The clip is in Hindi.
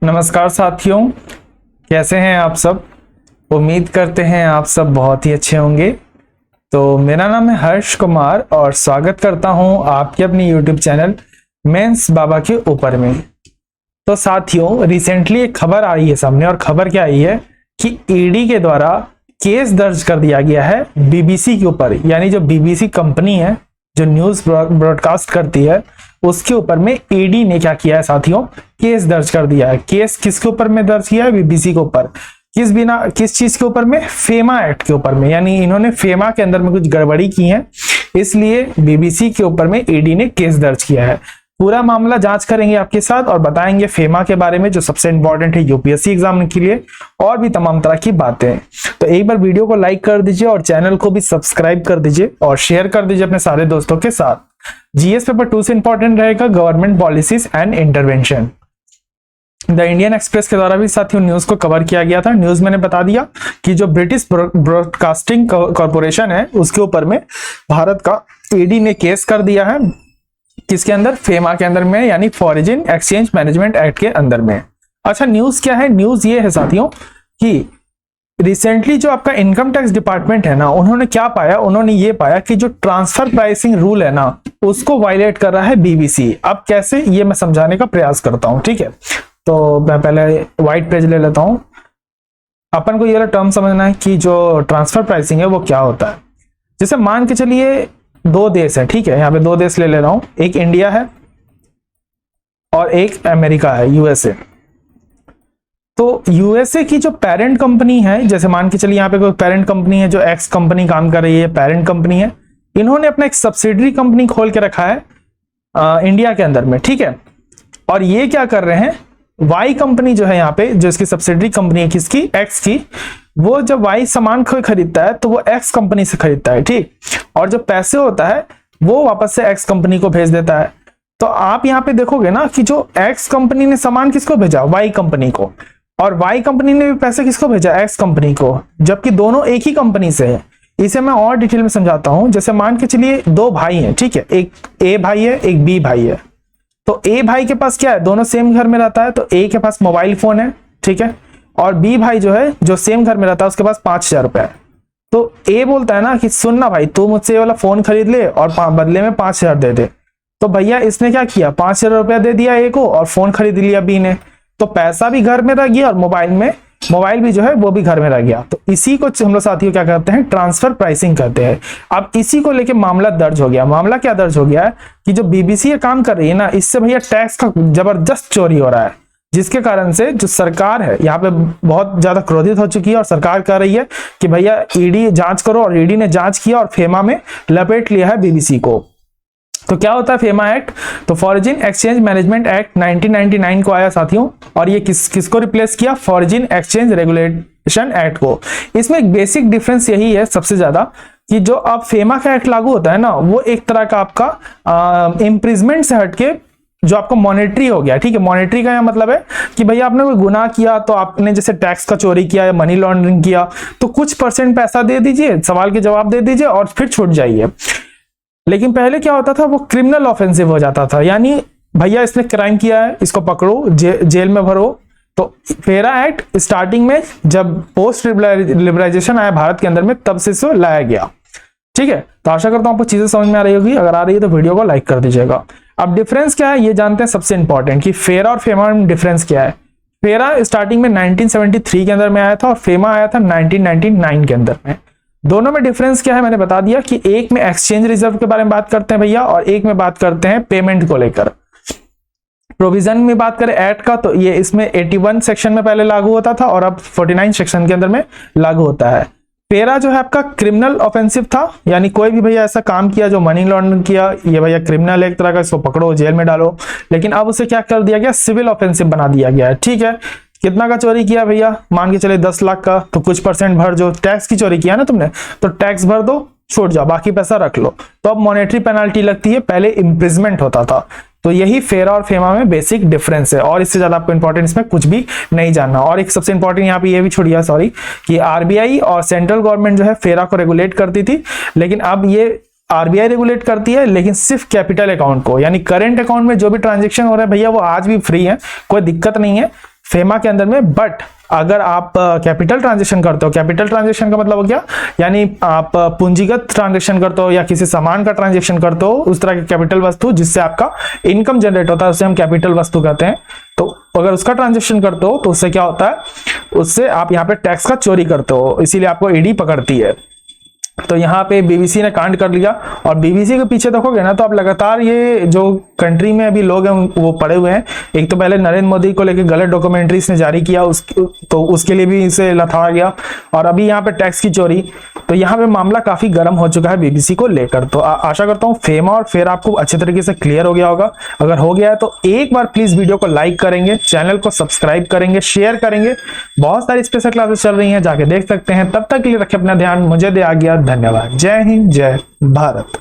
नमस्कार साथियों, कैसे हैं आप सब। उम्मीद करते हैं आप सब बहुत ही अच्छे होंगे। तो मेरा नाम है हर्ष कुमार और स्वागत करता हूं आपके अपने YouTube चैनल मेंस बाबा के ऊपर में। तो साथियों, रिसेंटली एक खबर आई है सामने, और खबर क्या आई है कि ईडी के द्वारा केस दर्ज कर दिया गया है बीबीसी के ऊपर। यानी जो बीबीसी कंपनी है जो न्यूज ब्रॉडकास्ट करती है, उसके ऊपर में ईडी ने क्या किया है साथियों, केस दर्ज कर दिया है। केस किसके ऊपर में दर्ज किया है? बीबीसी के ऊपर। किस चीज के ऊपर में? फेमा एक्ट के ऊपर में। यानी इन्होंने फेमा के अंदर में कुछ गड़बड़ी की है, इसलिए बीबीसी के ऊपर में ईडी ने केस दर्ज किया है। पूरा मामला जांच करेंगे आपके साथ और बताएंगे फेमा के बारे में, जो सबसे इंपॉर्टेंट है यूपीएससी एग्जाम के लिए, और भी तमाम तरह की बातें। तो एक बार वीडियो को लाइक कर दीजिए और चैनल को भी सब्सक्राइब कर दीजिए और शेयर कर दीजिए अपने सारे दोस्तों के साथ। जीएस पेपर 2 से इंपॉर्टेंट रहेगा government policies and intervention. The Indian express के द्वारा भी साथियों न्यूज को कवर किया गया था। न्यूज मैंने बता दिया कि जो ब्रिटिश ब्रॉडकास्टिंग कॉर्पोरेशन है उसके ऊपर में भारत का ईडी ने केस कर दिया है। किसके अंदर? फेमा के अंदर में, यानी फॉरेन एक्सचेंज मैनेजमेंट एक्ट के अंदर में। अच्छा, न्यूज क्या है? न्यूज ये है साथियों कि रिसेंटली जो आपका इनकम टैक्स डिपार्टमेंट है ना, उन्होंने क्या पाया? उन्होंने ये पाया कि जो ट्रांसफर प्राइसिंग रूल है ना, उसको वायलेट कर रहा है बीबीसी। अब कैसे, ये मैं समझाने का प्रयास करता हूं। ठीक है, तो मैं पहले व्हाइट पेज ले लेता हूं। अपन को ये टर्म समझना है कि जो ट्रांसफर प्राइसिंग है वो क्या होता है। जैसे मान के चलिए दो देश है, ठीक है, यहाँ पे दो देश ले रहा हूं, एक इंडिया है और एक अमेरिका है, यूएसए। तो यूएसए की जो पेरेंट कंपनी है, जैसे मान के चलिए यहाँ पे कोई पेरेंट कंपनी है, जो एक्स कंपनी काम कर रही है, पेरेंट कंपनी है, इन्होंने अपना एक सब्सिडरी कंपनी खोल के रखा है इंडिया के अंदर में। ठीक है, और ये क्या कर रहे हैं, वाई कंपनी जो है यहाँ पे, जो इसकी सब्सिडरी कंपनी है, किसकी? एक्स की। वो जब वाई सामान खरीदता है तो वो एक्स कंपनी से खरीदता है, ठीक, और जो पैसे होता है वो वापस से एक्स कंपनी को भेज देता है। तो आप यहाँ पे देखोगे ना कि जो एक्स कंपनी ने सामान किसको भेजा? वाई कंपनी को, और वाई कंपनी ने भी पैसे किसको भेजा? एक्स कंपनी को, जबकि दोनों एक ही कंपनी से है। इसे मैं और डिटेल में समझाता हूं। जैसे मान के चलिए दो भाई हैं, ठीक है, एक ए भाई है, एक बी भाई है। तो ए भाई के पास क्या है? दोनों सेम घर में रहता है, तो ए के पास मोबाइल फोन है, ठीक है, और बी भाई जो है, जो सेम घर में रहता है, उसके पास 5,000 रुपए है। तो ए बोलता है ना कि सुन ना भाई, तू मुझसे ये वाला फोन खरीद ले और बदले में 5,000 दे दे। तो भैया इसने क्या किया? 5,000 रुपया दे दिया ए को और फोन खरीद लिया बी ने। तो पैसा भी घर में रह गया और मोबाइल भी जो है वो भी घर में रह गया। तो इसी को हम लोग साथियों क्या कहते हैं? ट्रांसफर प्राइसिंग कहते हैं। अब इसी को लेके मामला दर्ज हो गया। मामला क्या दर्ज हो गया है कि जो बीबीसी ये काम कर रही है ना, इससे भैया टैक्स का जबरदस्त चोरी हो रहा है, जिसके कारण से जो सरकार है यहाँ पे बहुत ज्यादा क्रोधित हो चुकी है और सरकार कह रही है कि भैया ईडी जांच करो। और ईडी ने जांच किया और फेमा में लपेट लिया है बीबीसी को। तो क्या होता है फेमा एक्ट? तो फॉरेन एक्सचेंज मैनेजमेंट एक्ट 1999 को आया साथियों, और ये किसको रिप्लेस किया? फॉरेन एक्सचेंज रेगुलेशन एक्ट को। इसमें एक बेसिक डिफरेंस यही है सबसे ज्यादा कि जो अब फेमा का एक्ट लागू होता है ना, वो एक तरह का आपका इम्प्रिजमेंट से हटके जो आपको मॉनेटरी हो गया। ठीक है, मॉनेटरी का यह मतलब है कि भैया आपने कोई गुनाह किया, तो आपने जैसे टैक्स का चोरी किया या मनी लॉन्ड्रिंग किया, तो कुछ % पैसा दे दीजिए, सवाल के जवाब दे दीजिए और फिर छूट जाइए। लेकिन पहले क्या होता था, वो क्रिमिनल ऑफेंसिव हो जाता था। यानी भैया इसने क्राइम किया है, इसको पकड़ो, जेल में भरो। तो फेरा एक्ट स्टार्टिंग में जब पोस्ट लिबरलाइजेशन आया भारत के अंदर में, तब से इसको लाया गया। ठीक है, तो आशा करता हूं आपको चीजें समझ में आ रही होगी। अगर आ रही है तो वीडियो को लाइक कर दीजिएगा। अब डिफरेंस क्या है ये जानते हैं, सबसे इंपॉर्टेंट, कि फेरा और फेमा में डिफरेंस क्या है। फेरा स्टार्टिंग में 1973 के अंदर में आया था और फेमा आया था 1999 के अंदर में। दोनों में डिफरेंस क्या है मैंने बता दिया कि एक में एक्सचेंज रिजर्व के बारे में बात करते हैं भैया, और एक में बात करते हैं पेमेंट को लेकर। प्रोविजन में बात करें एक्ट का, तो ये इसमें 81 सेक्शन में पहले लागू होता था और अब 49 सेक्शन के अंदर में लागू होता है। फेरा जो है आपका क्रिमिनल ऑफेंसिव था, यानी कोई भी भैया ऐसा काम किया जो मनी लॉन्ड्रिंग किया, ये भैया क्रिमिनल एक तरह का, इसको पकड़ो, जेल में डालो। लेकिन अब उसे क्या कर दिया गया? सिविल ऑफेंसिव बना दिया गया है। ठीक है, कितना का चोरी किया भैया? मान के चले 10 लाख का, तो कुछ % भर, जो टैक्स की चोरी किया ना तुमने, तो टैक्स भर दो, छोड़ जाओ, बाकी पैसा रख लो। तो अब मॉनेटरी पेनाल्टी लगती है, पहले इम्प्रिजमेंट होता था। तो यही फेरा और फेमा में बेसिक डिफरेंस है, और इससे ज्यादा आपको इंपॉर्टेंट इसमें कुछ भी नहीं जानना। और एक सबसे इंपॉर्टेंट यहाँ पे ये भी छोड़िए, सॉरी, कि आरबीआई और सेंट्रल गवर्नमेंट जो है फेरा को रेगुलेट करती थी, लेकिन अब ये आरबीआई रेगुलेट करती है, लेकिन सिर्फ कैपिटल अकाउंट को, यानी करंट अकाउंट में जो भी ट्रांजेक्शन हो रहा है भैया वो आज भी फ्री है, कोई दिक्कत नहीं है। फेमा के अंदर में। बट अगर आप कैपिटल ट्रांजेक्शन करते हो, कैपिटल ट्रांजेक्शन का मतलब हो गया यानी आप पूंजीगत ट्रांजेक्शन करते हो या किसी सामान का ट्रांजेक्शन करते हो, उस तरह की कैपिटल वस्तु जिससे आपका इनकम जनरेट होता है, उसे हम कैपिटल वस्तु कहते हैं। तो अगर उसका ट्रांजेक्शन करते हो तो उससे क्या होता है, उससे आप यहाँ पे टैक्स का चोरी करते हो, इसीलिए आपको ईडी पकड़ती है। तो यहाँ पे बीबीसी ने कांड कर लिया, और बीबीसी के पीछे देखोगे ना तो आप लगातार ये जो कंट्री में अभी लोग हैं वो पड़े हुए हैं। एक तो पहले नरेंद्र मोदी को लेकर गलत डॉक्यूमेंट्री इसने जारी किया, तो उसके लिए भी इसे लथाड़ा गया, और अभी यहाँ पे टैक्स की चोरी। तो यहाँ पे मामला काफी गर्म हो चुका है बीबीसी को लेकर। तो आशा करता हूँ फेमा और फेर आपको अच्छे तरीके से क्लियर हो गया होगा। अगर हो गया है तो एक बार प्लीज वीडियो को लाइक करेंगे, चैनल को सब्सक्राइब करेंगे, शेयर करेंगे। बहुत सारी स्पेशल क्लासेस चल रही हैं, जाके देख सकते हैं। तब तक के लिए रखें अपना ध्यान, मुझे दे आ गया। धन्यवाद। जय हिंद, जय भारत।